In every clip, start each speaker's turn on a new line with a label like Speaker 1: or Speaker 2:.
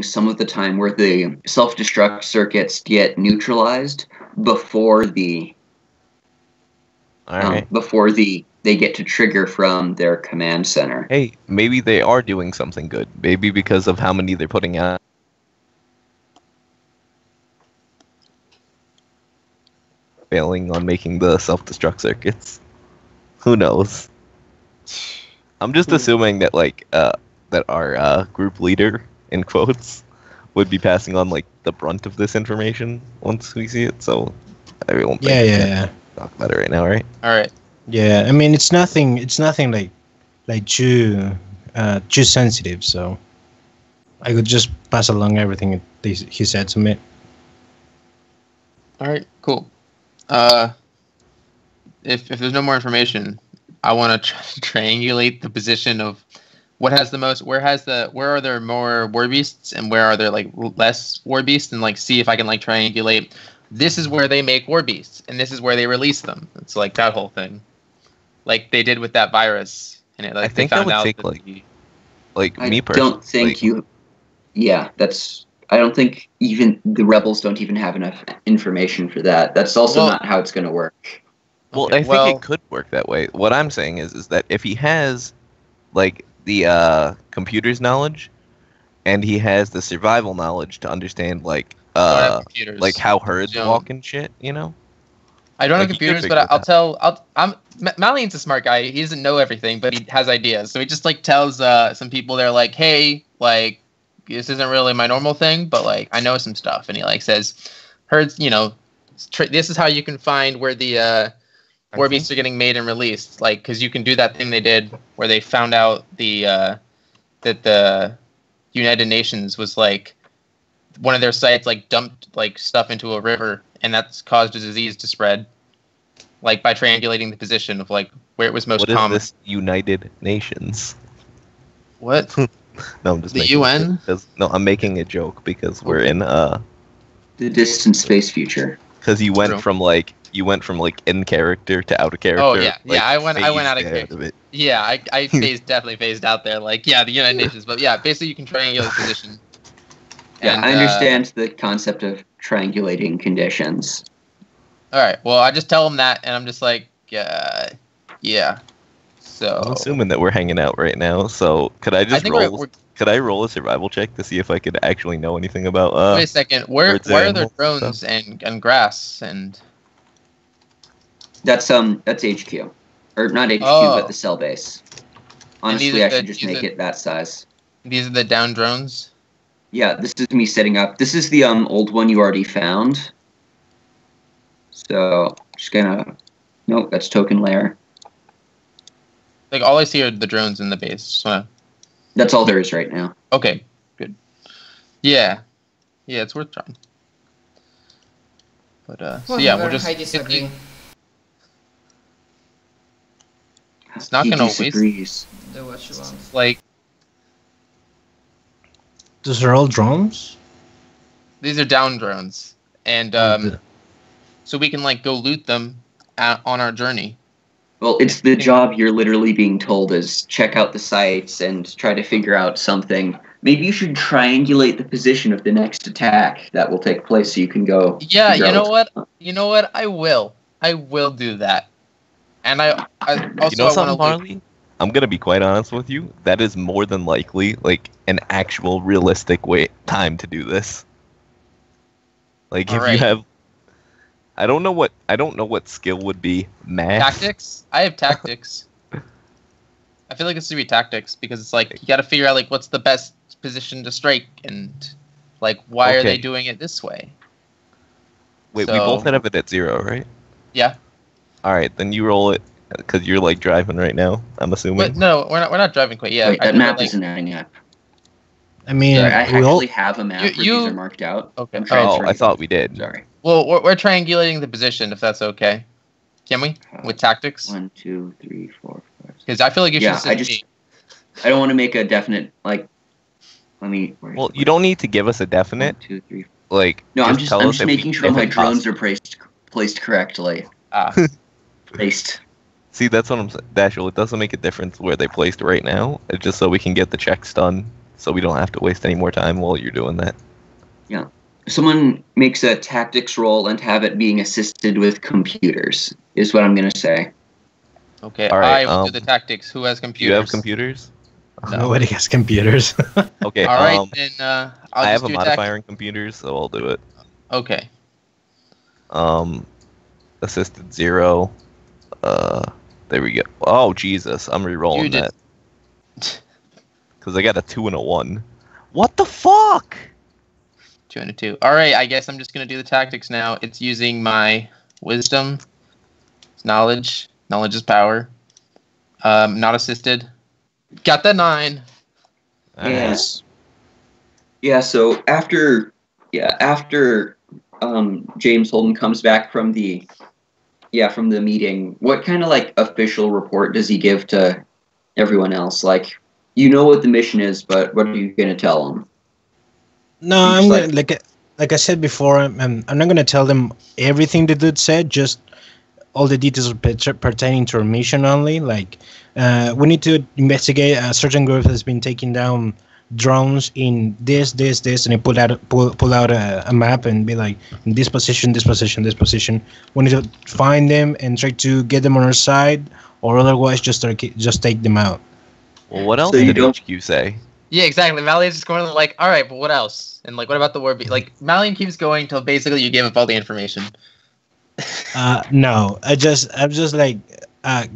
Speaker 1: some of the time where the self-destruct circuits get neutralized before the they get to trigger from their command center.
Speaker 2: Hey, maybe they are doing something good. Maybe because of how many they're putting out. Failing on making the self-destruct circuits. Who knows? I'm just assuming that that our group leader, in quotes, would be passing on like the brunt of this information once we see it. So I won't talk about it right now, right?
Speaker 3: All right.
Speaker 4: Yeah, I mean it's nothing like too sensitive, so I could just pass along everything he said to me.
Speaker 3: All right, cool. If there's no more information, I want to triangulate the position of what has the most. Where are there more war beasts and where are there like less war beasts, and like see if I can like triangulate. This is where they make war beasts, and this is where they release them. It's like that whole thing, like they did with that virus, and it like
Speaker 2: I think
Speaker 3: they found
Speaker 2: that would
Speaker 3: out
Speaker 2: take me personally.
Speaker 1: Don't think you. Yeah, that's. I don't think even the rebels don't even have enough information for that. That's also not how it's going to work.
Speaker 2: Well, I think it could work that way. What I'm saying is that if he has, like, the computer's knowledge, and he has the survival knowledge to understand, like how herds walk and shit, you know.
Speaker 3: I don't have computers, but Malian's a smart guy. He doesn't know everything, but he has ideas. So he just like tells some people they're like, hey, like. This isn't really my normal thing, but like I know some stuff, and he like says, "Herds, you know, this is how you can find where the war beasts are getting made and released, like because you can do that thing they did where they found out that the United Nations was like one of their sites like dumped like stuff into a river, and that's caused a disease to spread, like by triangulating the position of like where it was most common."
Speaker 2: What is this United Nations?
Speaker 3: What?
Speaker 2: No, I'm just
Speaker 3: the UN.
Speaker 2: No, I'm making a joke because we're in
Speaker 1: the distant space future.
Speaker 2: Because you went from in character to out of character.
Speaker 3: Oh yeah,
Speaker 2: like,
Speaker 3: I went out of character. Yeah, I definitely phased out there. Like the United Nations, but yeah, basically you can triangulate position.
Speaker 1: Yeah, I understand the concept of triangulating conditions.
Speaker 3: All right, well I just tell them that, and I'm just like, yeah. So
Speaker 2: I'm assuming that we're hanging out right now. So could I just roll? Could I roll a survival check to see if I could actually know anything about?
Speaker 3: Wait a second. Where are there drones and grass and?
Speaker 1: That's HQ, or not HQ, but the cell base. Honestly, I should just make it that size.
Speaker 3: These are the down drones.
Speaker 1: Yeah, this is me setting up. This is the old one you already found. So just gonna. Nope, that's token layer.
Speaker 3: Like all I see are the drones in the base. So.
Speaker 1: That's all there is right now.
Speaker 3: Okay, good. Yeah, it's worth trying. But so yeah, we'll just.
Speaker 5: I disagree.
Speaker 3: It's not gonna waste.
Speaker 5: Do what you want.
Speaker 3: Like.
Speaker 4: Those are all drones?
Speaker 3: These are down drones, and so we can like go loot them on our journey.
Speaker 1: Well, it's the job you're literally being told is check out the sites and try to figure out something. Maybe you should triangulate the position of the next attack that will take place so you can go.
Speaker 3: Yeah, you know what? I will do that. And I also
Speaker 2: you know something, Marley? I'm gonna be quite honest with you. That is more than likely like an actual realistic time to do this. Like if you have. I don't know what skill would be math.
Speaker 3: Tactics? I have tactics. I feel like it's gonna be tactics because it's like you gotta figure out like what's the best position to strike and like why are they doing it this way.
Speaker 2: Wait, we both have it at 0, right?
Speaker 3: Yeah.
Speaker 2: Alright, then you roll it because you're like driving right now, I'm assuming.
Speaker 3: But no, we're not driving quite yet.
Speaker 1: Wait, that map isn't adding up.
Speaker 4: I mean,
Speaker 1: sorry, I actually have a map where these are marked out.
Speaker 3: Okay.
Speaker 2: I thought we did.
Speaker 1: Sorry.
Speaker 3: Well, we're triangulating the position, if that's okay. Can we? With tactics?
Speaker 1: 1, 2, 3, 4, 5.
Speaker 3: Because I feel like you should
Speaker 1: I don't want to make a definite, like, let me...
Speaker 2: Well, you don't need to give us a definite.
Speaker 1: 1, 2, 3, 4.
Speaker 2: Like,
Speaker 1: no, I'm just making sure my drones are placed correctly. Placed.
Speaker 2: See, that's what I'm saying. Dashel, it doesn't make a difference where they placed right now. It's just so we can get the checks done so we don't have to waste any more time while you're doing that.
Speaker 1: Yeah. Someone makes a tactics roll and have it being assisted with computers, is what I'm going to say.
Speaker 3: Okay,
Speaker 2: All right,
Speaker 3: I will do the tactics. Who has computers?
Speaker 2: You have computers?
Speaker 3: No.
Speaker 4: Nobody has computers.
Speaker 2: Okay,
Speaker 3: All right, then I'll
Speaker 2: I
Speaker 3: just
Speaker 2: have a
Speaker 3: do
Speaker 2: modifier in computers, so I'll do it.
Speaker 3: Okay.
Speaker 2: Assisted 0. There we go. Oh, Jesus, I'm re-rolling that. Because I got a 2 and a 1. What the fuck?
Speaker 3: 2 and a 2. All right, I guess I'm just going to do the tactics now. It's using my wisdom. It's knowledge. Knowledge is power. Not assisted. Got the 9.
Speaker 1: Yes. Yeah, so after James Holden comes back from the meeting, what kind of like official report does he give to everyone else? Like, you know what the mission is, but what are you going to tell them?
Speaker 4: No, I'm gonna, like I said before, I'm not going to tell them everything the dude said, just all the details pertaining to our mission only. Like, we need to investigate a certain group that's been taking down drones in this, and he pull out a map and be like, in this position. We need to find them and try to get them on our side, or otherwise just take them out.
Speaker 2: Well, what else
Speaker 1: So
Speaker 2: did HQ say?
Speaker 3: Yeah, exactly. Malian's just going like, all right, but what else? And like, what about the war? Like, Malian keeps going till basically you give up all the information.
Speaker 4: No, I'm just like,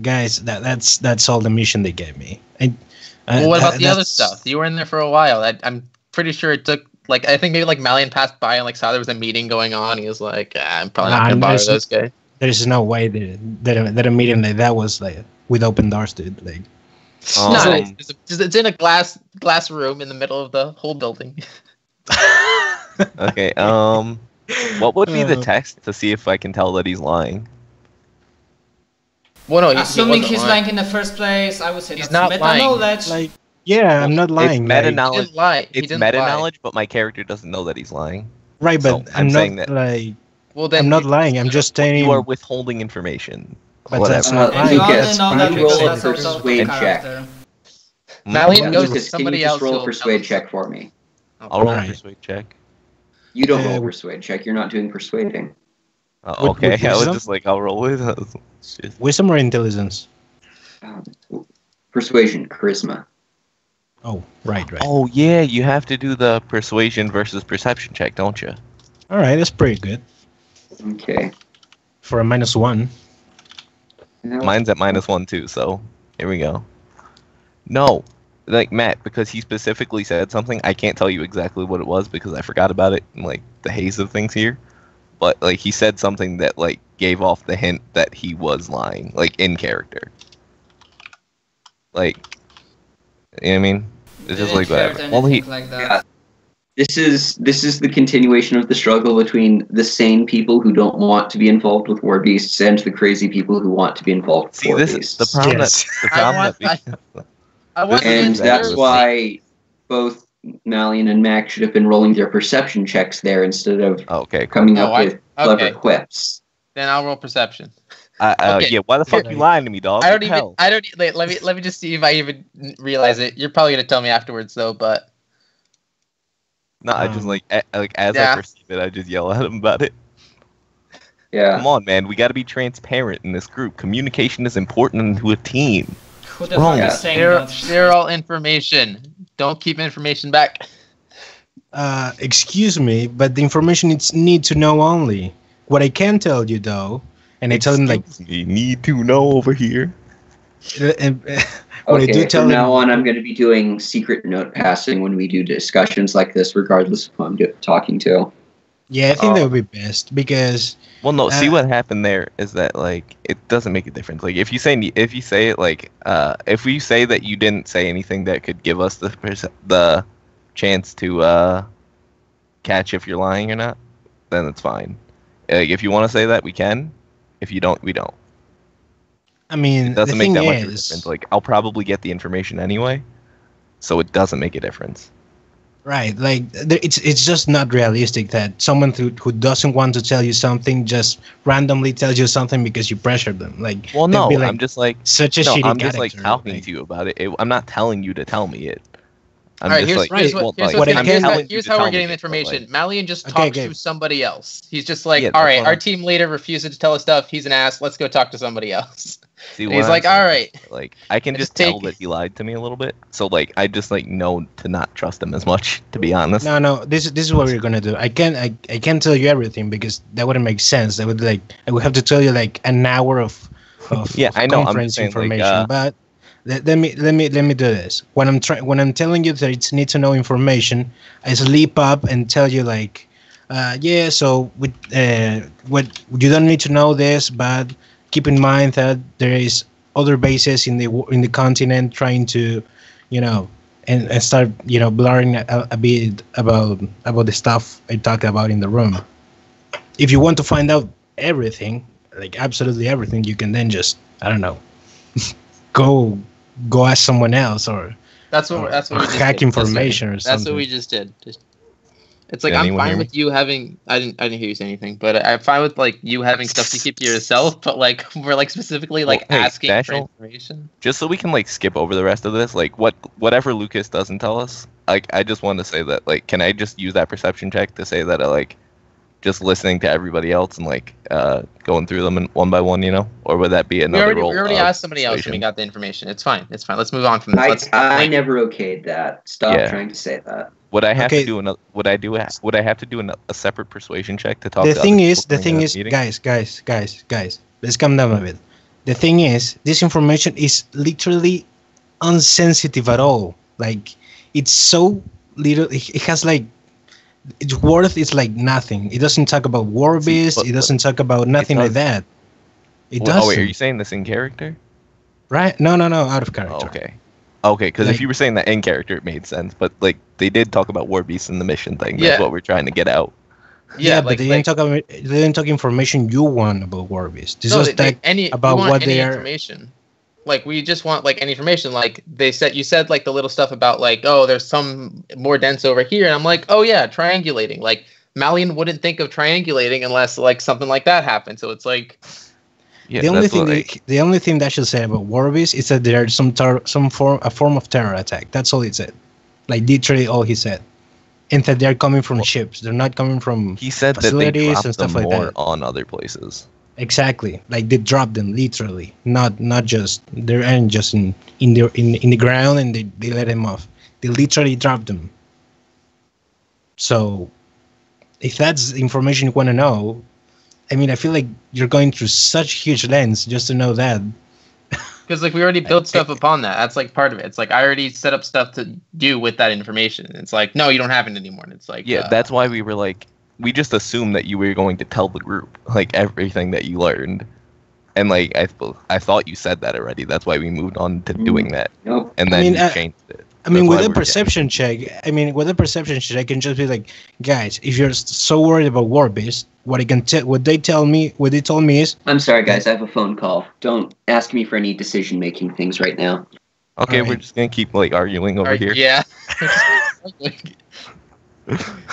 Speaker 4: guys, that's all the mission they gave me.
Speaker 3: Well, what about the other stuff? You were in there for a while. I'm pretty sure it took, like, I think maybe like Malian passed by and like saw there was a meeting going on. He was like, I'm probably not gonna bother those guys.
Speaker 4: There's no way that a meeting like that was like with open doors, dude. Like,
Speaker 3: no, it's in a glass room in the middle of the whole building.
Speaker 2: Okay. What would be the test to see if I can tell that he's lying?
Speaker 3: Well, no,
Speaker 5: assuming he's lying in the first place, I would say
Speaker 3: he's
Speaker 5: that's
Speaker 3: not
Speaker 5: meta
Speaker 3: lying.
Speaker 5: knowledge.
Speaker 4: like, yeah, I'm not lying.
Speaker 2: It's meta
Speaker 4: like,
Speaker 2: knowledge.
Speaker 3: He
Speaker 2: It's
Speaker 3: didn't
Speaker 2: meta
Speaker 3: lie.
Speaker 2: knowledge, but my character doesn't know that he's lying.
Speaker 4: right,
Speaker 2: So,
Speaker 4: but
Speaker 2: I'm
Speaker 4: I'm
Speaker 2: saying
Speaker 4: not
Speaker 2: that-
Speaker 4: like.
Speaker 3: Well, then
Speaker 4: I'm not lying. I'm just saying.
Speaker 2: You are withholding information.
Speaker 4: But
Speaker 2: Whatever.
Speaker 4: that's not lying.
Speaker 5: You only
Speaker 1: Lucas,
Speaker 5: know
Speaker 1: can
Speaker 5: that
Speaker 1: you
Speaker 5: because
Speaker 1: roll a
Speaker 5: that's also
Speaker 1: persuade check?
Speaker 5: character.
Speaker 3: Malian goes to
Speaker 1: Lucas, can you
Speaker 3: somebody
Speaker 1: just
Speaker 3: else.
Speaker 1: roll a
Speaker 3: who'll
Speaker 1: persuade
Speaker 3: tell us.
Speaker 1: check for me?
Speaker 2: I'll roll a
Speaker 4: Alright.
Speaker 2: persuade check.
Speaker 1: You don't roll
Speaker 4: Uh,
Speaker 1: persuade check. You're not doing persuading.
Speaker 2: Oh,
Speaker 4: With
Speaker 2: okay, I was
Speaker 4: wisdom?
Speaker 2: just like, I'll roll with it. Shit.
Speaker 4: Wisdom or intelligence?
Speaker 1: Persuasion, charisma.
Speaker 4: Oh, right.
Speaker 2: Oh yeah, you have to do the persuasion versus perception check, don't you?
Speaker 4: All right, that's pretty good
Speaker 1: Okay.
Speaker 4: for a -1.
Speaker 1: Now-
Speaker 2: Mine's at -1 too, so here we go. No, like Matt, because he specifically said something. I can't tell you exactly what it was because I forgot about it in like the haze of things here. But like he said something that like gave off the hint that he was lying, like in character. Like, you know what I mean? It's just like whatever. Well, he
Speaker 5: Like that.
Speaker 1: Yeah. This is the continuation of the struggle between the sane people who don't want to be involved with war beasts and the crazy people who want to be involved with
Speaker 2: see
Speaker 1: war
Speaker 2: this
Speaker 1: beasts.
Speaker 2: the problem
Speaker 4: Yes.
Speaker 2: that the problem
Speaker 3: I want
Speaker 2: This is
Speaker 1: And
Speaker 2: exactly
Speaker 1: that's
Speaker 2: the
Speaker 1: why both Malian and Mac should have been rolling their perception checks there instead of
Speaker 2: okay, cool.
Speaker 1: coming
Speaker 3: Oh,
Speaker 1: up with clever
Speaker 3: okay.
Speaker 1: quips.
Speaker 3: Then I'll roll perception. Okay.
Speaker 2: Yeah, why the fuck you lying to me, dog?
Speaker 3: I
Speaker 2: What
Speaker 3: don't
Speaker 2: the
Speaker 3: even.
Speaker 2: hell?
Speaker 3: I don't. Let me just see if I even realize it. You're probably gonna tell me afterwards, though. But
Speaker 2: No, I just like as
Speaker 3: Yeah.
Speaker 2: I perceive it, I just yell at him about it.
Speaker 1: Yeah.
Speaker 2: Come on, man, we got to be transparent in this group. Communication is important to a team.
Speaker 5: Who the
Speaker 2: wrong.
Speaker 5: fuck is saying
Speaker 3: they're,
Speaker 5: that?
Speaker 3: they're all information. Don't keep information back.
Speaker 4: Excuse me, but the information it's need to know only. What I can tell you though, and I tell them like,
Speaker 2: Excuse me, need to know over here.
Speaker 4: what I do
Speaker 1: Okay,
Speaker 4: tell
Speaker 1: from
Speaker 4: them.
Speaker 1: now on, I'm going to be doing secret note passing when we do discussions like this, regardless of who I'm talking to.
Speaker 4: Yeah, I think that would be best because
Speaker 2: Well, no. See
Speaker 4: Uh,
Speaker 2: what happened there is that like it doesn't make a difference. Like if you say it like if we say that you didn't say anything that could give us the chance to catch if you're lying or not, then it's fine. Like if you want to say that, we can. If you don't, we don't.
Speaker 4: I mean,
Speaker 2: It doesn't
Speaker 4: the
Speaker 2: make
Speaker 4: thing
Speaker 2: that much of a
Speaker 4: is,
Speaker 2: difference. Like I'll probably get the information anyway, so it doesn't make a difference.
Speaker 4: right? Like it's just not realistic that someone who doesn't want to tell you something just randomly tells you something because you pressured them. Like,
Speaker 2: Well,
Speaker 4: they'd
Speaker 2: no,
Speaker 4: be like,
Speaker 2: I'm just like
Speaker 4: such a
Speaker 2: no,
Speaker 4: shitty
Speaker 2: I'm just like
Speaker 4: character,
Speaker 2: talking
Speaker 4: like-
Speaker 2: to you about it. I'm not telling you to tell me it.
Speaker 3: All right, here's how we're getting the information.
Speaker 2: Like,
Speaker 3: Malian just talks to somebody else. He's just like, all right, our team leader refuses to tell us stuff. He's an ass. Let's go talk to somebody else.
Speaker 2: See,
Speaker 3: he's like, all right.
Speaker 2: Like, I can just tell that he lied to me a little bit. So, like, I just like know to not trust him as much, to be honest.
Speaker 4: No. This is what we're gonna do. I can't tell you everything because that wouldn't make sense. That would I would have to tell you like an hour of
Speaker 2: I know.
Speaker 4: conference information, but. Let me do this. When I'm telling you that it's need to know information, I sleep up and tell you like, so what you don't need to know this, but keep in mind that there is other bases in the continent trying to, and start blurring a bit about the stuff I talked about in the room. If you want to find out everything, like absolutely everything, you can then just go ask someone else or
Speaker 3: that's what we just
Speaker 4: hack information or something.
Speaker 3: That's what we just did. It's like I'm fine with you having. I didn't hear you say anything, but I'm fine with like you having stuff to keep to yourself. But like we're like specifically like asking for information.
Speaker 2: Just so we can like skip over the rest of this, like whatever Lucas doesn't tell us. Like I just want to say that like can I just use that perception check to say that I like just listening to everybody else and like going through them one by one, or would that be another role?
Speaker 3: We already asked somebody else and we got the information. It's fine. Let's move on from this.
Speaker 1: I never okayed that. Stop trying to say that.
Speaker 2: Would I have to do another? Would I have to do a separate persuasion check to talk?
Speaker 4: The thing is, guys, let's calm down a bit. The thing is, this information is literally unsensitive at all. Like it's so little. It has like. Its worth is like nothing. It doesn't talk about war beast. It doesn't talk about nothing like that. It does.
Speaker 2: Oh wait, are you saying this in character?
Speaker 4: Right? No, out of character.
Speaker 2: Oh, okay. Because if you were saying that in character, it made sense. But like they did talk about war beasts in the mission thing. That's what we're trying to get out.
Speaker 4: Yeah, but they didn't talk information you want about war beasts. This was about what they are.
Speaker 3: Information. Like we just want like any information. Like you said like the little stuff about like, oh, there's some more dense over here, and I'm like, oh yeah, triangulating. Like Malian wouldn't think of triangulating unless like something like that happened. So it's like,
Speaker 4: the only thing that should say about war beasts is that there's a form of terror attack. That's all it said. Like literally all he said, and that they're coming from ships. They're not coming from.
Speaker 2: He said that they dropped them more on other places.
Speaker 4: Exactly, like they dropped them literally, not just they aren't just in the ground and they let them off. They literally dropped them. So, if that's the information you want to know, I mean, I feel like you're going through such huge lengths just to know that.
Speaker 3: Because like we already built stuff upon that. That's like part of it. It's like I already set up stuff to do with that information. It's like no, you don't have it anymore. And it's like
Speaker 2: that's why we were like. We just assumed that you were going to tell the group like everything that you learned, and like I thought you said that already. That's why we moved on to doing that, and then you changed it.
Speaker 4: With a perception check, I can just be like, guys, if you're so worried about war beasts, what they told me is,
Speaker 1: I'm sorry, guys, I have a phone call. Don't ask me for any decision making things right now.
Speaker 2: Okay, we're just gonna keep like arguing over here.
Speaker 3: Yeah.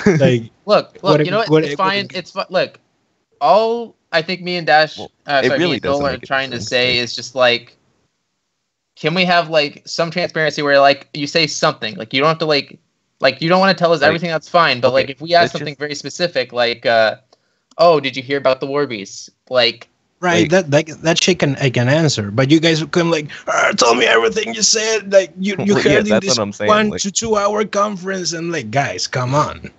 Speaker 4: Like
Speaker 3: look, you know what? It's fine. It's fine. Look, all I think me and Dash, Noel are trying to say is just like, can we have like some transparency where like you say something, like you don't have to like you don't want to tell us everything. That's fine, but like if we ask something very specific, like, oh, did you hear about the war beasts? Like.
Speaker 4: Right, that shit I can answer, but you guys will come like, tell me everything you said. Like you heard in this 1 to 2 hour conference, and like, guys, come on.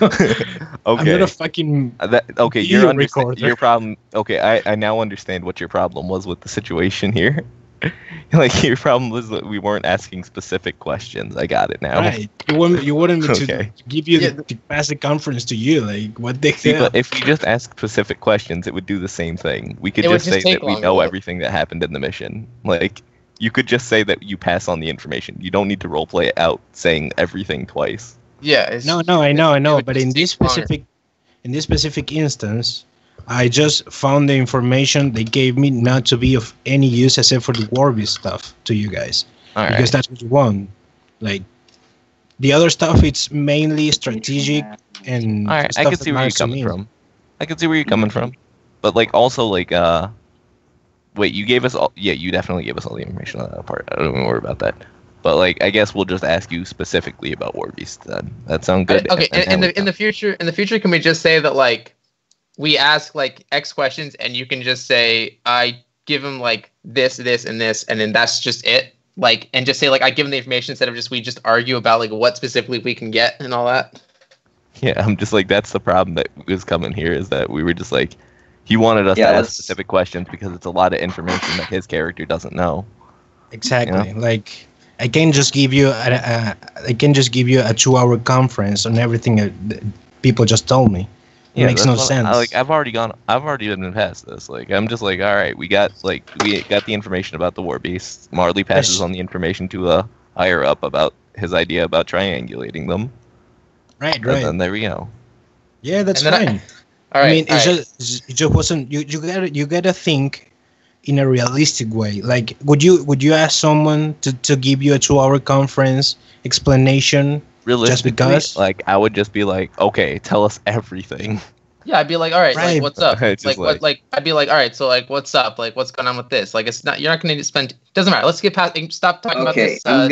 Speaker 2: Okay,
Speaker 4: I'm not a fucking
Speaker 2: your problem. Okay, I now understand what your problem was with the situation here. Like your problem was that we weren't asking specific questions. I got it now.
Speaker 4: Right, you wanted me to give you to pass the conference to you. Like what they
Speaker 2: see, but if we just ask specific questions, it would do the same thing. We could just say that we know everything that happened in the mission. Like you could just say that you pass on the information. You don't need to roleplay it out saying everything twice.
Speaker 3: Yeah.
Speaker 4: No, I know. But in this specific instance, I just found the information they gave me not to be of any use except for the war beast stuff to you guys. Because that's what you want. Like the other stuff, it's mainly strategic and.
Speaker 2: All right, I can see where you're coming from. But like also like wait, you gave us all? Yeah, you definitely gave us all the information on that part. I don't even worry about that. But like, I guess we'll just ask you specifically about war beasts then. That sounds good.
Speaker 3: Okay. In the future, can we just say that like we ask like X questions and you can just say I give him like this, and this, and then that's just it. Like, and just say like I give him the information instead of we just argue about like what specifically we can get and all that.
Speaker 2: Yeah, I'm just like, that's the problem that was coming here, is that we were just like, he wanted us to ask specific questions because it's a lot of information that his character doesn't know.
Speaker 4: Exactly. You know? Like, I can just give you a 2-hour conference on everything people just told me. It makes no sense.
Speaker 2: I've already been past this. Like, I'm just like, all right, we got the information about the war beasts. Marley passes on the information to a higher up about his idea about triangulating them. Right. And then there we go.
Speaker 4: Yeah, that's fine.
Speaker 3: All right.
Speaker 4: I mean, it just wasn't. You gotta think in a realistic way. Like, would you ask someone to give you a 2-hour conference explanation? Just because?
Speaker 2: Like, I would just be like, okay, tell us everything.
Speaker 3: Yeah, I'd be like, all right, like, what's up? I'd be like, all right, so like, what's up? Like, what's going on with this? Like, you're not going to spend. Doesn't matter. Let's get past. Stop talking about this.
Speaker 1: I'm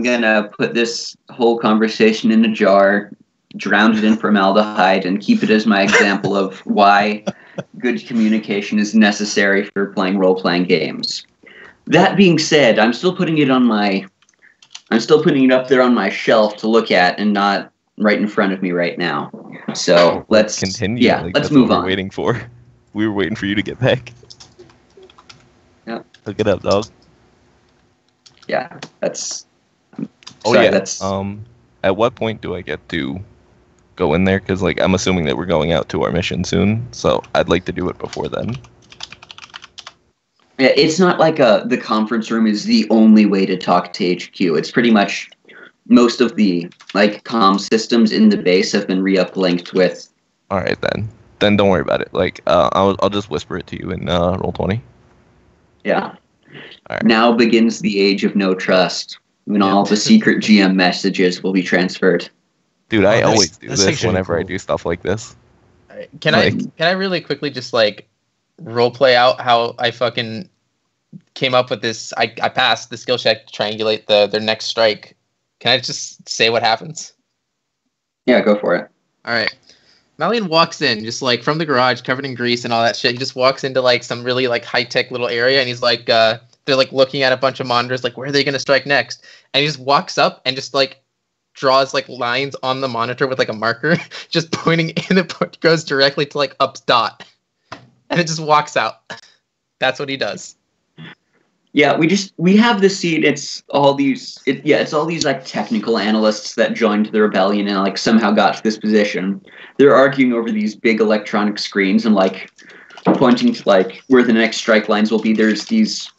Speaker 1: gonna put this whole conversation in a jar, drown it in formaldehyde, and keep it as my example of why good communication is necessary for playing role-playing games. That being said, I'm still putting it up there on my shelf to look at and not right in front of me right now. So let's
Speaker 2: continue.
Speaker 1: Yeah,
Speaker 2: like,
Speaker 1: let's move on.
Speaker 2: We were waiting for you to get back.
Speaker 1: Yep.
Speaker 2: Look it up, dog.
Speaker 1: Yeah, that's.
Speaker 2: That's. At what point do I get to go in there? Because like, I'm assuming that we're going out to our mission soon, so I'd like to do it before then.
Speaker 1: Yeah, it's not like the conference room is the only way to talk to HQ. It's pretty much most of the like comm systems in the base have been re-uplinked with.
Speaker 2: All right, then don't worry about it. Like, I'll just whisper it to you in Roll20.
Speaker 1: Yeah. All right. Now begins the age of no trust, when all the secret GM messages will be transferred.
Speaker 2: Dude, I always do this whenever I do stuff like this.
Speaker 3: Can I really quickly just like role play out how I fucking came up with this? I passed the skill check to triangulate their next strike. Can I just say what happens?
Speaker 1: Yeah, go for it.
Speaker 3: All right. Malian walks in just like from the garage covered in grease and all that shit. He just walks into like some really like high-tech little area and he's like they're like looking at a bunch of monitors like, where are they going to strike next? And he just walks up and just like draws like lines on the monitor with like a marker just pointing in. It goes directly to like up's dot. And it just walks out. That's what he does.
Speaker 1: Yeah, we have the scene. It's all these like technical analysts that joined the rebellion and like somehow got to this position. They're arguing over these big electronic screens and like pointing to like where the next strike lines will be. There's these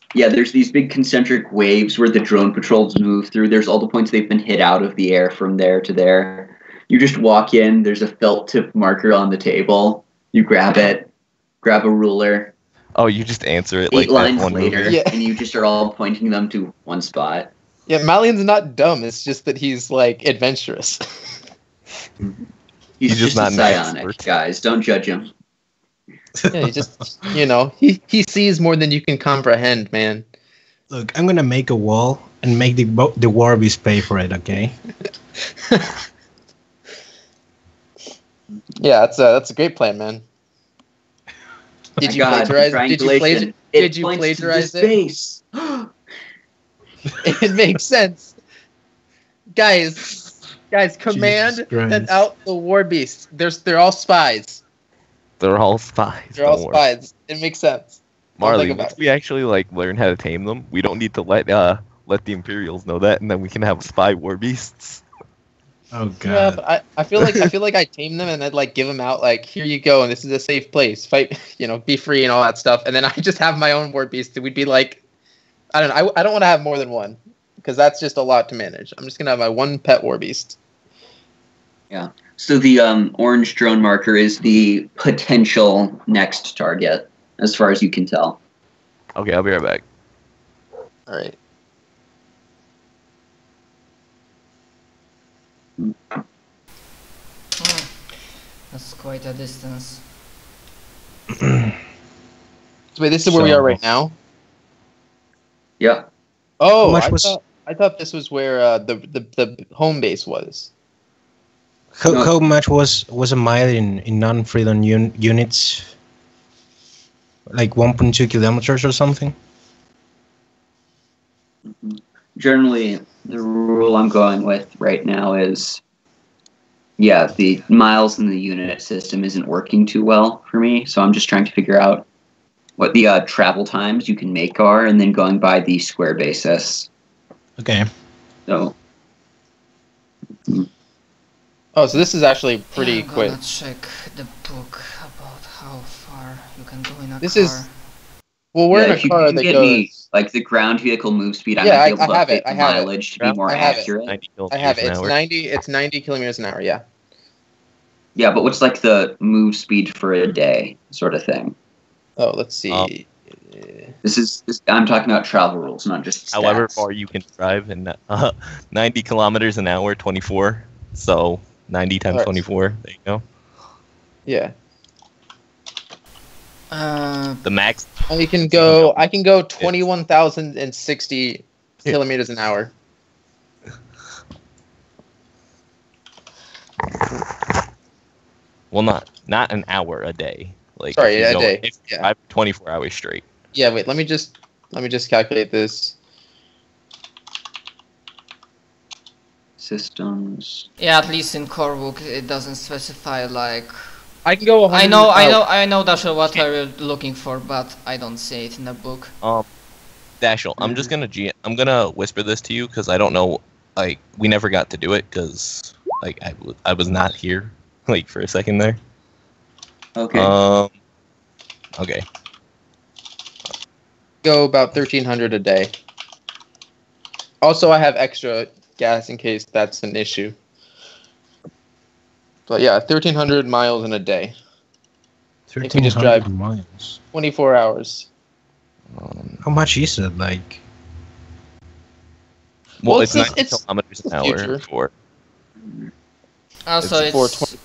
Speaker 1: big concentric waves where the drone patrols move through. There's all the points they've been hit out of the air from there to there. You just walk in. There's a felt tip marker on the table. You grab it, grab a ruler.
Speaker 2: Oh, you just answer it
Speaker 1: 8
Speaker 2: like
Speaker 1: lines
Speaker 2: that one
Speaker 1: later,
Speaker 2: movie.
Speaker 1: and you just are all pointing them to one spot.
Speaker 3: Yeah, Malian's not dumb. It's just that he's like adventurous.
Speaker 1: He's just not psionic, guys. Don't judge him.
Speaker 3: Yeah, he just, he sees more than you can comprehend, man.
Speaker 4: Look, I'm gonna make a wall and make the Warbies pay for it, okay?
Speaker 3: Yeah, that's a great plan, man. Did you plagiarize? Did you plagiarize it? It makes sense, guys. Command send out the war beasts. They're all spies.
Speaker 2: They're all spies.
Speaker 3: They're all spies. It makes sense.
Speaker 2: Marley, once we actually like learn how to tame them, we don't need to let the Imperials know that, and then we can have spy war beasts.
Speaker 4: Oh god.
Speaker 3: Yeah, but I feel like I tame them and I'd like give them out like, here you go, and this is a safe place. Fight, be free and all that stuff. And then I just have my own war beast. It would be like, I don't know. I don't want to have more than one because that's just a lot to manage. I'm just gonna have my one pet war beast.
Speaker 1: Yeah. So the orange drone marker is the potential next target, as far as you can tell.
Speaker 2: Okay, I'll be right back.
Speaker 3: All right.
Speaker 5: That's quite a distance.
Speaker 3: So wait, this is where we are right now?
Speaker 1: Yeah.
Speaker 3: Oh, I thought this was where the home base was.
Speaker 4: How much was a mile in non-freedom units? Like 1.2 kilometers or something?
Speaker 1: Generally, the rule I'm going with right now is, yeah, the miles in the unit system isn't working too well for me, so I'm just trying to figure out what the travel times you can make are, and then going by the square basis.
Speaker 4: Okay.
Speaker 1: So.
Speaker 3: Oh, so this is actually pretty quick.
Speaker 5: I'm gonna check the book about how far you can go in a
Speaker 3: This
Speaker 5: car.
Speaker 3: is... Well, we're in a car that goes...
Speaker 1: Me, like, the ground vehicle move speed, I
Speaker 3: Yeah,
Speaker 1: might be able to
Speaker 3: have
Speaker 1: fit
Speaker 3: it. I
Speaker 1: the
Speaker 3: have
Speaker 1: mileage to be more
Speaker 3: I have it.
Speaker 1: accurate.
Speaker 2: 90
Speaker 3: I have it.
Speaker 2: kilometers an hour.
Speaker 3: It's 90 kilometers an hour, yeah.
Speaker 1: Yeah, but what's, like, the move speed for a day sort of thing?
Speaker 3: Oh, let's see.
Speaker 1: I'm talking about travel rules, not just stats.
Speaker 2: However far you can drive in 90 kilometers an hour, 24. So 90 times 24. There you go.
Speaker 3: Yeah.
Speaker 2: The max.
Speaker 3: I can go 21,060 kilometers an hour.
Speaker 2: Well, not an hour a day. Like,
Speaker 3: sorry, a day.
Speaker 2: If you drive 24 hours straight.
Speaker 3: Yeah, wait. Let me just calculate this.
Speaker 1: Systems.
Speaker 5: Yeah, at least in core book it doesn't specify like.
Speaker 3: I can go.
Speaker 5: I know, Dashiell, what are you looking for, but I don't see it in the book.
Speaker 2: Dashiell, I'm just gonna whisper this to you because I don't know. Like, we never got to do it because like I was not here like for a second there.
Speaker 1: Okay.
Speaker 2: Okay.
Speaker 3: Go about 1,300 a day. Also, I have extra gas in case that's an issue. But yeah, 1,300 miles in a day.
Speaker 4: 1,300
Speaker 3: just drive
Speaker 4: miles.
Speaker 3: 24 hours.
Speaker 4: How much is it? Like.
Speaker 2: Well, it's 90 kilometers an hour for.
Speaker 5: Also,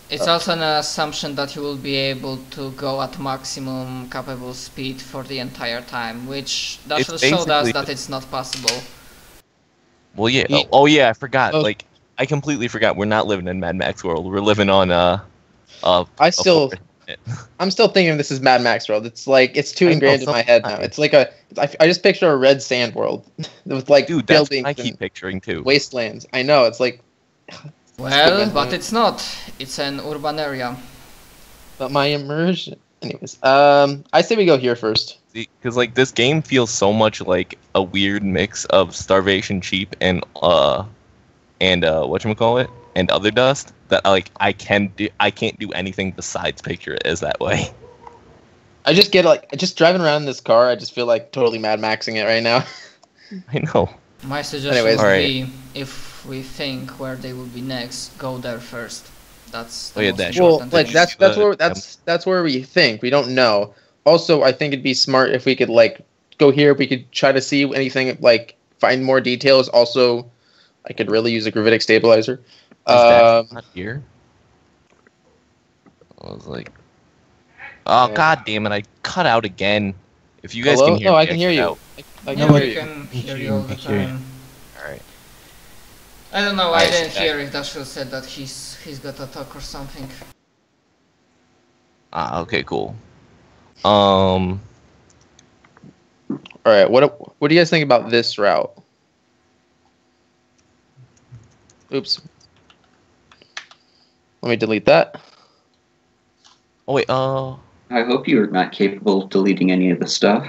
Speaker 5: it's also an assumption that you will be able to go at maximum capable speed for the entire time, which Dashiell showed us that it's not possible.
Speaker 2: Well, yeah. Oh, yeah. I forgot. Like, I completely forgot. We're not living in Mad Max world. We're living on I'm still
Speaker 3: thinking this is Mad Max world. It's like it's too ingrained in my head now. It's like I just picture a red sand world with like buildings. That's what
Speaker 2: I keep picturing too.
Speaker 3: Wastelands. I know. It's like.
Speaker 5: Well, but it's not. It's an urban area.
Speaker 3: But my immersion. Anyways, I say we go here first.
Speaker 2: Because like this game feels so much like a weird mix of Starvation Cheap and whatchamacallit and Other Dust that like I can't do anything besides picture it as that way.
Speaker 3: I just get like just driving around in this car. I just feel like totally Mad Maxing it right now.
Speaker 2: I know.
Speaker 5: My suggestion would be if we think where they will be next, go there first. That's the most important thing.
Speaker 3: That's where we think. We don't know. Also, I think it'd be smart if we could like go here. We could try to see anything, like find more details. Also, I could really use a gravitic stabilizer.
Speaker 2: Not here. I was like, oh god damn it! I cut out again. If you guys can hear me,
Speaker 3: I can hear you.
Speaker 5: I can hear you all the time.
Speaker 2: Alright.
Speaker 5: I don't know, I didn't hear if Dashiell said that he's got a talk or something.
Speaker 2: Okay, cool.
Speaker 3: Alright, what do you guys think about this route? Oops. Let me delete that.
Speaker 2: Oh wait,
Speaker 1: I hope you're not capable of deleting any of the stuff.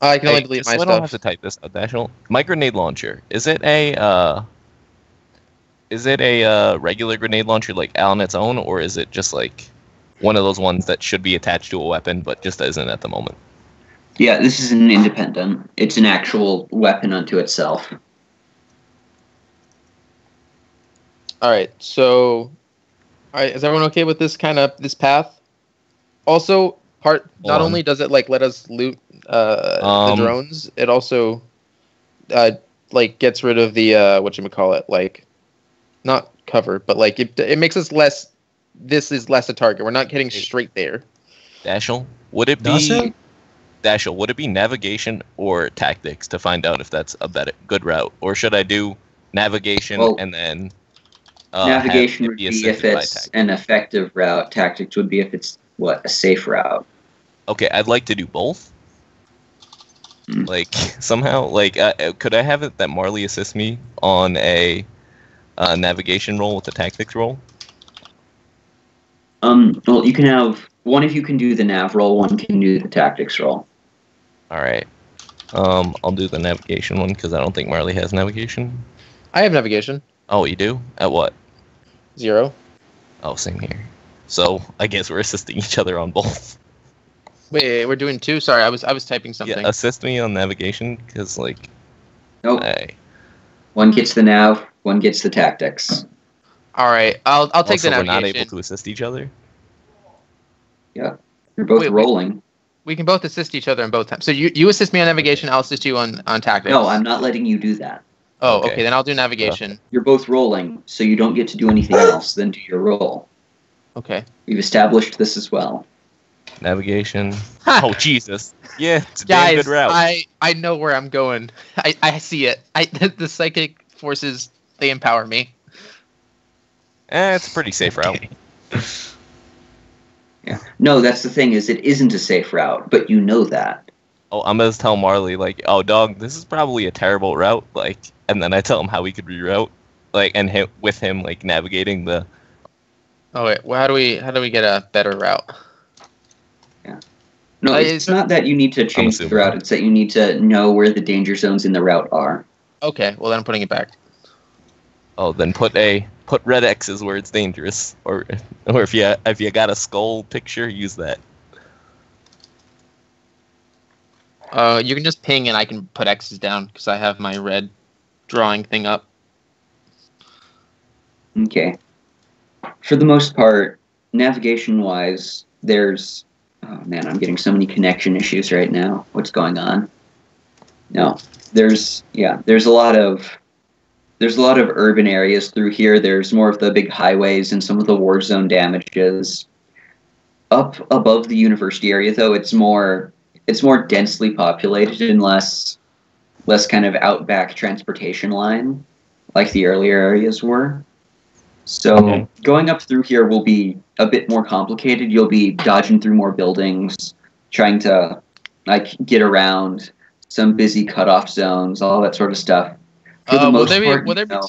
Speaker 3: I can only delete my
Speaker 2: stuff.
Speaker 3: stuff.
Speaker 2: I don't have to type this out, Dashiell. My grenade launcher. Is it a regular grenade launcher like on its own, or is it just like one of those ones that should be attached to a weapon but just isn't at the moment?
Speaker 1: Yeah, this is an independent. It's an actual weapon unto itself.
Speaker 3: Alright, so is everyone okay with this path? Also, not only does it like let us loot the drones, it also like gets rid of the whatchamacallit, like not cover, but like it makes us less. This is less a target. We're not getting straight there.
Speaker 2: Dashiell, would it be? Dashel, would it be navigation or tactics to find out if that's a good route, or should I do navigation and then
Speaker 1: navigation would be if it's an effective route. Tactics would be if it's a safe route.
Speaker 2: Okay, I'd like to do both. Like somehow, like could I have it that Marley assists me on a navigation roll with the tactics roll?
Speaker 1: Well, you can have one of you can do the nav roll, one can do the tactics roll.
Speaker 2: All right. I'll do the navigation one because I don't think Marley has navigation.
Speaker 3: I have navigation.
Speaker 2: Oh, you do? At what?
Speaker 3: 0.
Speaker 2: Oh, same here. So I guess we're assisting each other on both.
Speaker 3: Wait, we're doing 2. Sorry, I was typing something.
Speaker 2: Yeah, assist me on navigation because like.
Speaker 1: Nope. One gets the nav, one gets the tactics.
Speaker 3: All right, I'll take the navigation.
Speaker 2: We're not able to assist each other.
Speaker 1: Yeah, you're both rolling.
Speaker 3: We can both assist each other in both times. So you assist me on navigation, I'll assist you on tactics.
Speaker 1: No, I'm not letting you do that.
Speaker 3: Oh, okay, then I'll do navigation.
Speaker 1: You're both rolling, so you don't get to do anything else. Then do your roll.
Speaker 3: Okay.
Speaker 1: We've established this as well.
Speaker 2: Navigation. Oh Jesus! Yeah, it's a damn good route.
Speaker 3: I know where I'm going. I see it. The psychic forces, they empower me.
Speaker 2: It's a pretty safe route.
Speaker 1: Yeah. No, that's the thing, is it isn't a safe route, but you know that.
Speaker 2: Oh, I'm gonna tell Marley, like, oh dog, this is probably a terrible route, like, and then I tell him how we could reroute, like, and with him like navigating the.
Speaker 3: Oh wait, well, how do we get a better route?
Speaker 1: Yeah. No, it's not that you need to change the route, it's that you need to know where the danger zones in the route are.
Speaker 3: Okay, well then I'm putting it back.
Speaker 2: Oh, then put red X's where it's dangerous, or if you got a skull picture, use that.
Speaker 3: You can just ping and I can put X's down because I have my red drawing thing up.
Speaker 1: Okay. For the most part, navigation-wise, there's... Oh man, I'm getting so many connection issues right now. What's going on? No, there's a lot of urban areas through here. There's more of the big highways and some of the war zone damages. Up above the university area, though, it's more densely populated and less kind of outback transportation line, like the earlier areas were. So going up through here will be a bit more complicated. You'll be dodging through more buildings, trying to get around some busy cutoff zones, all that sort of stuff. For the most part,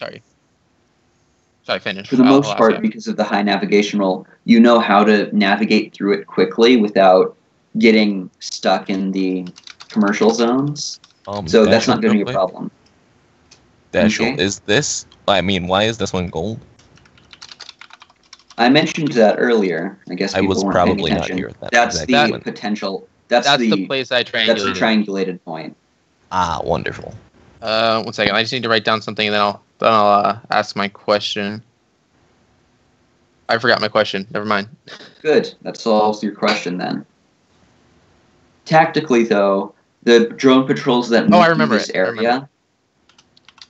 Speaker 3: Sorry, finish.
Speaker 1: For the most part, because of the high navigation roll, you know how to navigate through it quickly without getting stuck in the commercial zones. So that's not going to be a problem.
Speaker 2: Dashel, is this... I mean, why is this one gold?
Speaker 1: I mentioned that earlier. I guess people weren't
Speaker 2: probably
Speaker 1: paying
Speaker 2: not
Speaker 1: attention.
Speaker 2: here at that.
Speaker 1: That's the potential. That's the
Speaker 3: place I triangulated.
Speaker 1: That's the triangulated point.
Speaker 2: Ah, wonderful.
Speaker 3: 1 second. I just need to write down something, and then I'll ask my question. I forgot my question. Never mind.
Speaker 1: Good. That solves your question then. Tactically, though, the drone patrols that move through this area.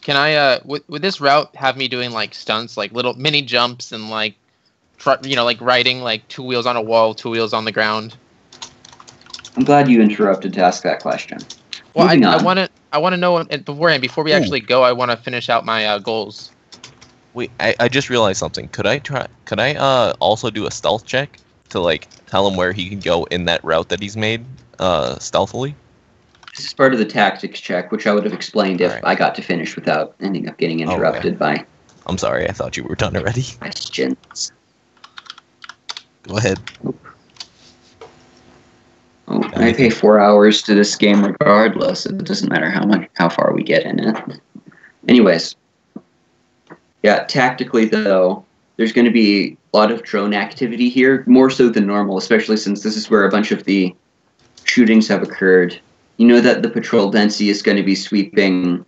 Speaker 3: Can I, would this route have me doing like stunts, like little mini jumps and like, like riding like 2 wheels on a wall, 2 wheels on the ground?
Speaker 1: I'm glad you interrupted to ask that question.
Speaker 3: Well, I want to know beforehand, before we actually go, I want to finish out my goals.
Speaker 2: Wait, I just realized something. Could I also do a stealth check to like tell him where he can go in that route that he's made stealthily?
Speaker 1: This is part of the tactics check, which I would have explained if I got to finish without ending up getting interrupted by...
Speaker 2: I'm sorry, I thought you were done already.
Speaker 1: Questions.
Speaker 2: Go ahead.
Speaker 1: Oh, I pay 4 hours to this game regardless. It doesn't matter how far we get in it. Anyways. Yeah, tactically, though, there's going to be a lot of drone activity here, more so than normal, especially since this is where a bunch of the shootings have occurred. You know that the patrol density is going to be sweeping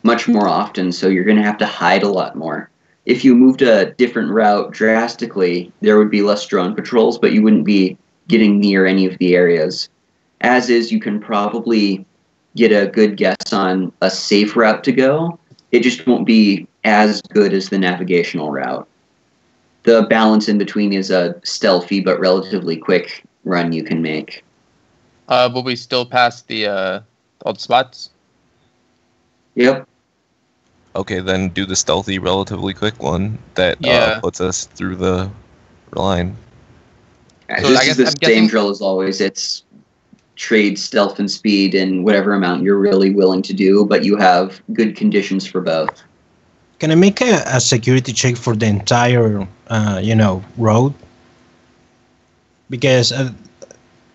Speaker 1: much more often, so you're going to have to hide a lot more. If you moved a different route drastically, there would be less drone patrols, but you wouldn't be getting near any of the areas. As is, you can probably get a good guess on a safe route to go. It just won't be as good as the navigational route. The balance in between is a stealthy but relatively quick run you can make.
Speaker 3: Will we still pass the old spots?
Speaker 1: Yep.
Speaker 2: Okay, then do the stealthy, relatively quick one that puts us through the line.
Speaker 1: So this is the same drill as always. It's trade stealth and speed in whatever amount you're really willing to do, but you have good conditions for both.
Speaker 4: Can I make a security check for the entire, road? Because,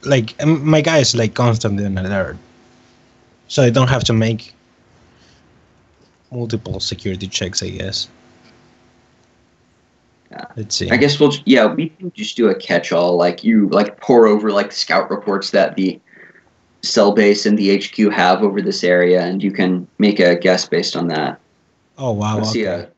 Speaker 4: my guy is constantly on alert, so I don't have to make multiple security checks, I guess. Let's see.
Speaker 1: I guess we can just do a catch-all. You pour over scout reports that the cell base and the HQ have over this area, and you can make a guess based on that.
Speaker 4: Oh wow!
Speaker 1: Let's see
Speaker 4: okay.